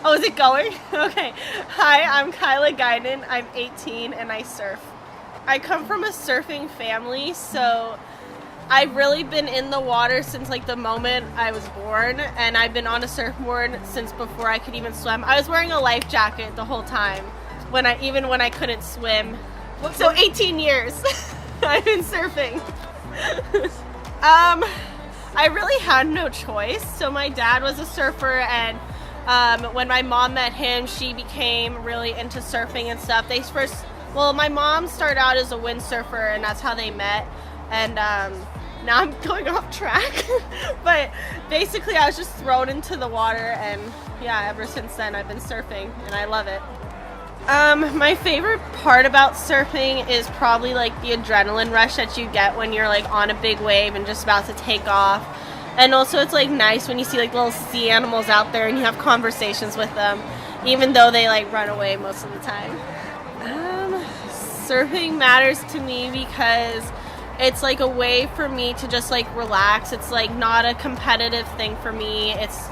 Oh, is it going? Okay. Hi, I'm Kyla Guiden. I'm 18 and I surf. I come from a surfing family, so I've really been in the water since like the moment I was born, and I've been on a surfboard since before I could even swim. I was wearing a life jacket the whole time, even when I couldn't swim. So 18 years I've been surfing. I really had no choice. So my dad was a surfer, and when my mom met him, she became really into surfing and stuff. My mom started out as a windsurfer, and that's how they met. And now I'm going off track. But basically, I was just thrown into the water, and yeah, ever since then, I've been surfing, and I love it. My favorite part about surfing is probably like the adrenaline rush that you get when you're like on a big wave and just about to take off. And also it's like nice when you see like little sea animals out there and you have conversations with them, even though they like run away most of the time. Surfing matters to me because it's like a way for me to just like relax. It's like not a competitive thing for me. It's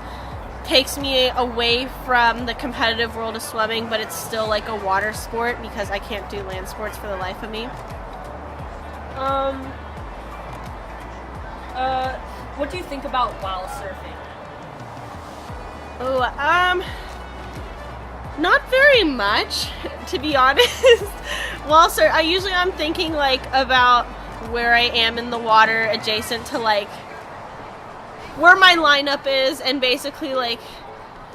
takes me away from the competitive world of swimming, but it's still like a water sport because I can't do land sports for the life of me. What do you think about while surfing? Not very much, to be honest. I'm thinking like about where I am in the water adjacent to like where my lineup is, and basically like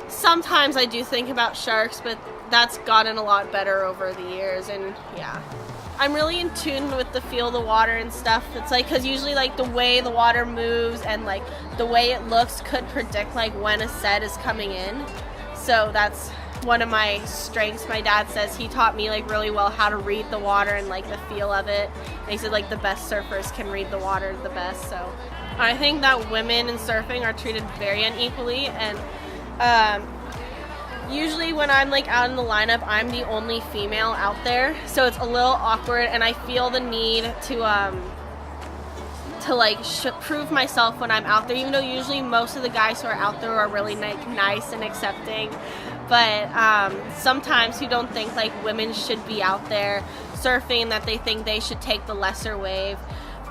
sometimes I do think about sharks, but that's gotten a lot better over the years. And yeah, I'm really in tune with the feel of the water and stuff. It's like, because usually like the way the water moves and like the way it looks could predict like when a set is coming in. So that's one of my strengths. My dad says he taught me like really well how to read the water and like the feel of it. And he said like the best surfers can read the water the best. So I think that women in surfing are treated very unequally, and usually when I'm like out in the lineup, I'm the only female out there, so it's a little awkward, and I feel the need to prove myself when I'm out there, even though usually most of the guys who are out there are really nice and accepting. But sometimes you don't think like women should be out there surfing, that they think they should take the lesser wave.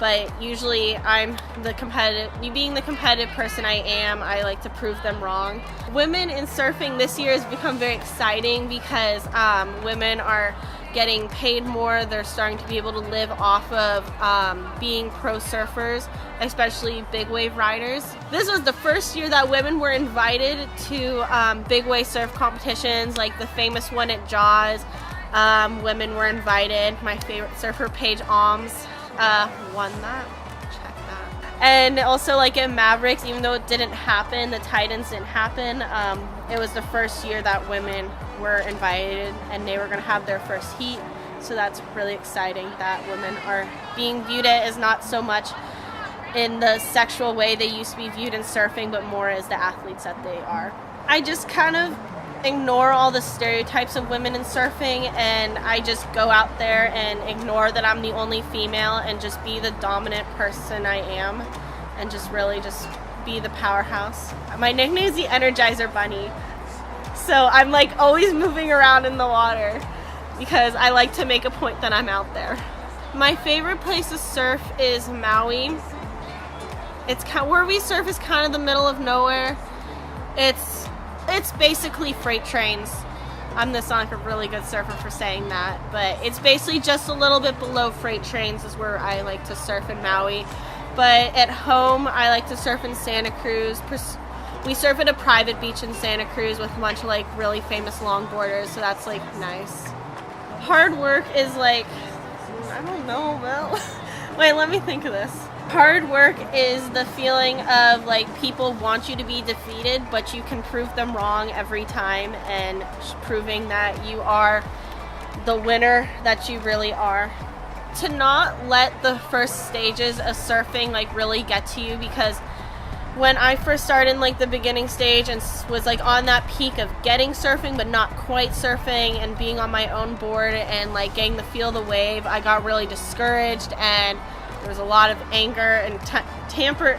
But usually being the competitive person I am, I like to prove them wrong. Women in surfing this year has become very exciting because women are getting paid more. They're starting to be able to live off of being pro surfers, especially big wave riders. This was the first year that women were invited to big wave surf competitions, like the famous one at Jaws. Women were invited. My favorite surfer, Paige Alms, won that. Check that. And also like at Mavericks, even though it didn't happen, the Titans didn't happen, it was the first year that women were invited and they were going to have their first heat. So that's really exciting that women are being viewed as not so much in the sexual way they used to be viewed in surfing, but more as the athletes that they are. I just kind of ignore all the stereotypes of women in surfing, and I just go out there and ignore that I'm the only female and just be the dominant person I am, and just really just be the powerhouse. My nickname is the Energizer Bunny, so I'm like always moving around in the water because I like to make a point that I'm out there. My favorite place to surf is Maui. Where we surf is kind of the middle of nowhere. It's basically freight trains. I'm not like a really good surfer for saying that, but it's basically just a little bit below freight trains is where I like to surf in Maui. But at home, I like to surf in Santa Cruz. We surf at a private beach in Santa Cruz with a bunch of like really famous longboarders, so that's like nice. Hard work is like, I don't know, well, wait, let me think of this. Hard work is the feeling of like people want you to be defeated, but you can prove them wrong every time, and proving that you are the winner that you really are. To not let the first stages of surfing like really get to you, because when I first started in like the beginning stage and was like on that peak of getting surfing but not quite surfing and being on my own board and like getting the feel of the wave, I got really discouraged, and there was a lot of anger and temper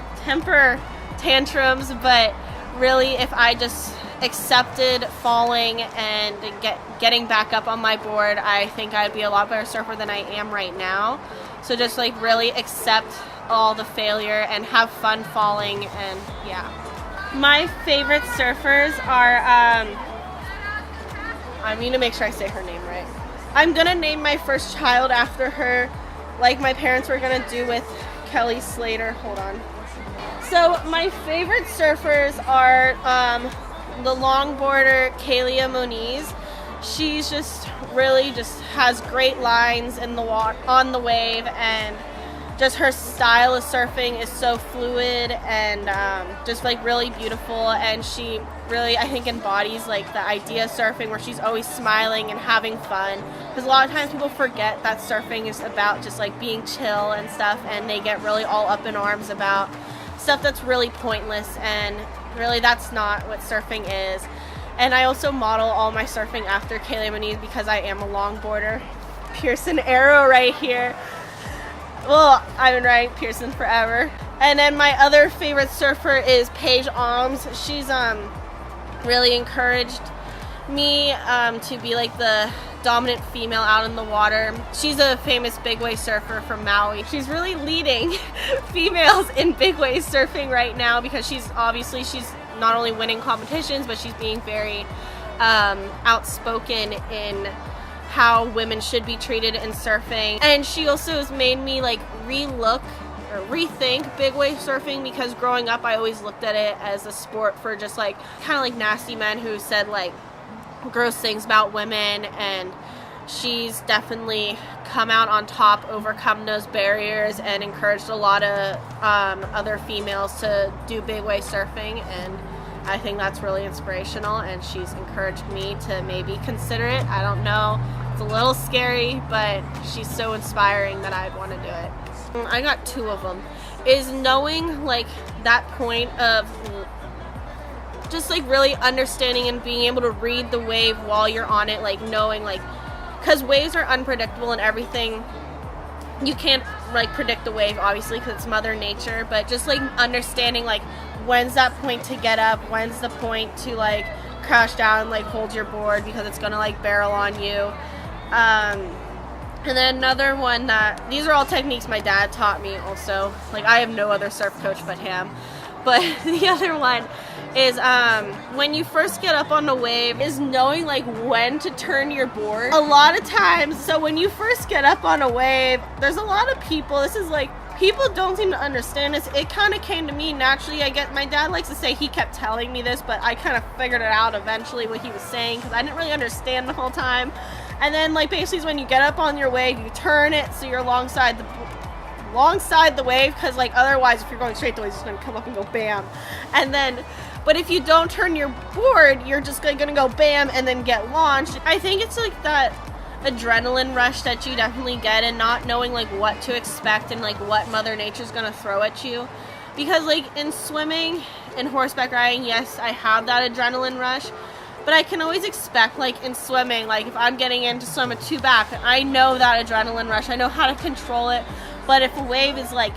tantrums. But really, if I just accepted falling and getting back up on my board, I think I'd be a lot better surfer than I am right now. So just like really accept all the failure and have fun falling, and yeah. My favorite surfers are, I need to make sure I say her name right. I'm gonna name my first child after her, like my parents were gonna do with Kelly Slater. Hold on. So my favorite surfers are the longboarder Kalia Moniz. She's just really just has great lines in the on the wave, and just her style of surfing is so fluid and just like really beautiful, and she really, I think, embodies like the idea of surfing where she's always smiling and having fun, because a lot of times people forget that surfing is about just like being chill and stuff, and they get really all up in arms about stuff that's really pointless, and really that's not what surfing is. And I also model all my surfing after Kalia Moniz because I am a longboarder. Pearson Arrow right here. Well, I've been riding Pearson forever. And then my other favorite surfer is Paige Alms. She's really encouraged me to be like the dominant female out in the water. She's a famous big wave surfer from Maui. She's really leading females in big wave surfing right now, because she's not only winning competitions, but she's being very outspoken in how women should be treated in surfing. And she also has made me like rethink big wave surfing, because growing up I always looked at it as a sport for just like kind of like nasty men who said like gross things about women, and she's definitely come out on top, overcome those barriers, and encouraged a lot of other females to do big wave surfing, and I think that's really inspirational, and she's encouraged me to maybe consider it. I don't know, it's a little scary, but she's so inspiring that I'd want to do it. I got two of them. Is knowing like that point of just like really understanding and being able to read the wave while you're on it, like knowing like, because waves are unpredictable and everything. You can't like predict the wave obviously because it's Mother Nature, but just like understanding like when's that point to get up, when's the point to like crash down and like hold your board because it's gonna like barrel on you. And then another one that, these are all techniques my dad taught me also, like I have no other surf coach but him, but the other one is when you first get up on the wave is knowing like when to turn your board. A lot of times, so when you first get up on a wave, there's a lot of people, this is like, people don't seem to understand this. It kind of came to me naturally. My dad likes to say he kept telling me this, but I kind of figured it out eventually what he was saying, because I didn't really understand the whole time. And then like basically when you get up on your wave, you turn it so you're alongside the wave, because like otherwise if you're going straight the wave's just going to come up and go bam. And then but if you don't turn your board, you're just going to go bam and then get launched. I think it's like that adrenaline rush that you definitely get, and not knowing like what to expect and like what Mother Nature's going to throw at you. Because like in swimming and horseback riding, yes, I have that adrenaline rush, but I can always expect like in swimming, like if I'm getting in to swim a two back, I know that adrenaline rush, I know how to control it. But if a wave is like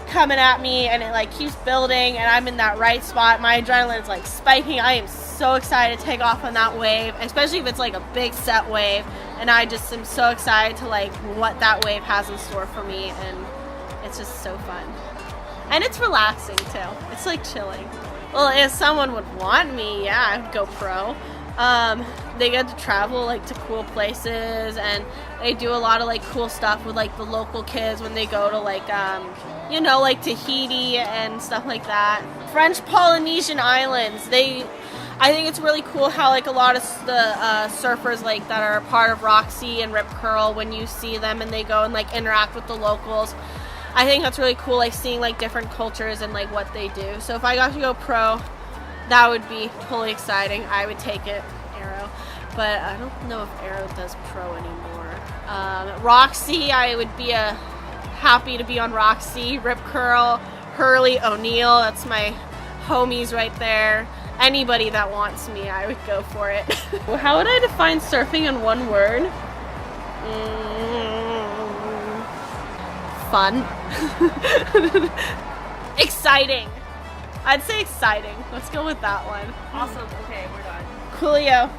coming at me and it like keeps building and I'm in that right spot, my adrenaline is like spiking. I am so excited to take off on that wave, especially if it's like a big set wave, and I just am so excited to like what that wave has in store for me, and it's just so fun. And it's relaxing too. It's like chilling. Well, if someone would want me, yeah, I would go pro. They get to travel like to cool places, and they do a lot of like cool stuff with like the local kids when they go to like you know, like Tahiti and stuff like that. French Polynesian islands, I think it's really cool how like a lot of the surfers like that are part of Roxy and Rip Curl, when you see them and they go and like interact with the locals, I think that's really cool, like seeing like different cultures and like what they do. So if I got to go pro, that would be totally exciting. I would take it, Arrow, but I don't know if Arrow does pro anymore. Roxy, I would be happy to be on Roxy. Rip Curl, Hurley, O'Neill, that's my homies right there. Anybody that wants me, I would go for it. How would I define surfing in one word? Fun. Exciting. I'd say exciting. Let's go with that one. Awesome. Okay, we're done. Coolio.